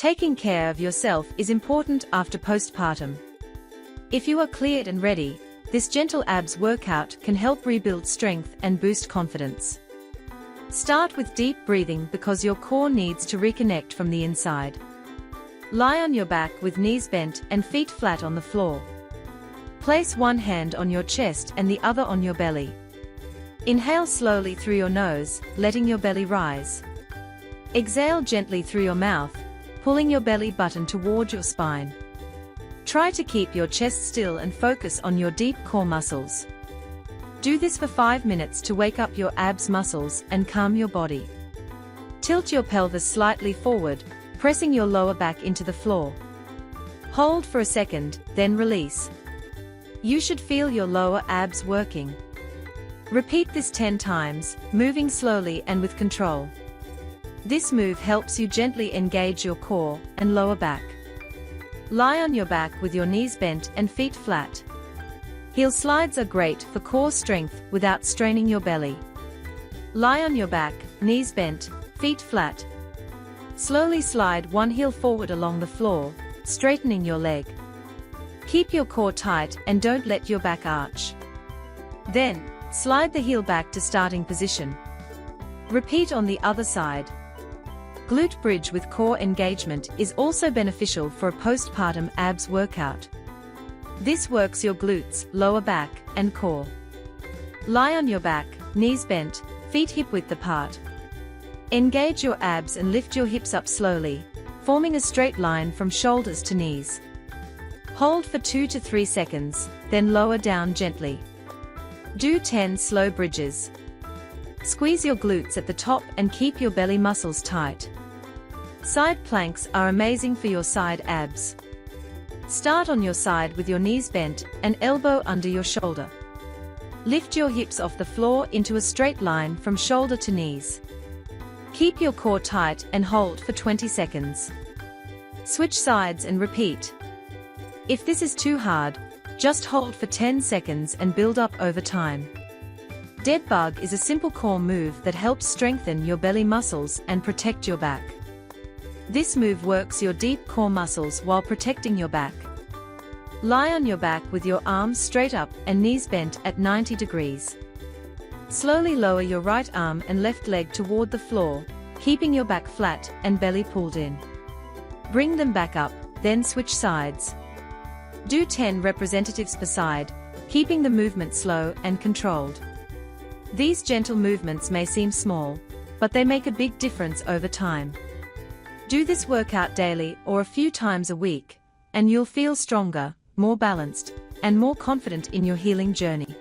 Taking care of yourself is important after postpartum. If you are cleared and ready, this gentle abs workout can help rebuild strength and boost confidence. Start with deep breathing because your core needs to reconnect from the inside. Lie on your back with knees bent and feet flat on the floor. Place one hand on your chest and the other on your belly. Inhale slowly through your nose, letting your belly rise. Exhale gently through your mouth, pulling your belly button toward your spine. Try to keep your chest still and focus on your deep core muscles. Do this for 5 minutes to wake up your abs muscles and calm your body. Tilt your pelvis slightly forward, pressing your lower back into the floor. Hold for a second, then release. You should feel your lower abs working. Repeat this 10 times, moving slowly and with control. This move helps you gently engage your core and lower back. Lie on your back with your knees bent and feet flat. Heel slides are great for core strength without straining your belly. Lie on your back, knees bent, feet flat. Slowly slide one heel forward along the floor, straightening your leg. Keep your core tight and don't let your back arch. Then, slide the heel back to starting position. Repeat on the other side. Glute bridge with core engagement is also beneficial for a postpartum abs workout. This works your glutes, lower back, and core. Lie on your back, knees bent, feet hip-width apart. Engage your abs and lift your hips up slowly, forming a straight line from shoulders to knees. Hold for 2 to 3 seconds, then lower down gently. Do 10 slow bridges. Squeeze your glutes at the top and keep your belly muscles tight. Side planks are amazing for your side abs. Start on your side with your knees bent and elbow under your shoulder. Lift your hips off the floor into a straight line from shoulder to knees. Keep your core tight and hold for 20 seconds. Switch sides and repeat. If this is too hard, just hold for 10 seconds and build up over time. Dead bug is a simple core move that helps strengthen your belly muscles and protect your back. This move works your deep core muscles while protecting your back. Lie on your back with your arms straight up and knees bent at 90 degrees. Slowly lower your right arm and left leg toward the floor, keeping your back flat and belly pulled in. Bring them back up, then switch sides. Do 10 representatives per side, keeping the movement slow and controlled. These gentle movements may seem small, but they make a big difference over time. Do this workout daily or a few times a week, and you'll feel stronger, more balanced, and more confident in your healing journey.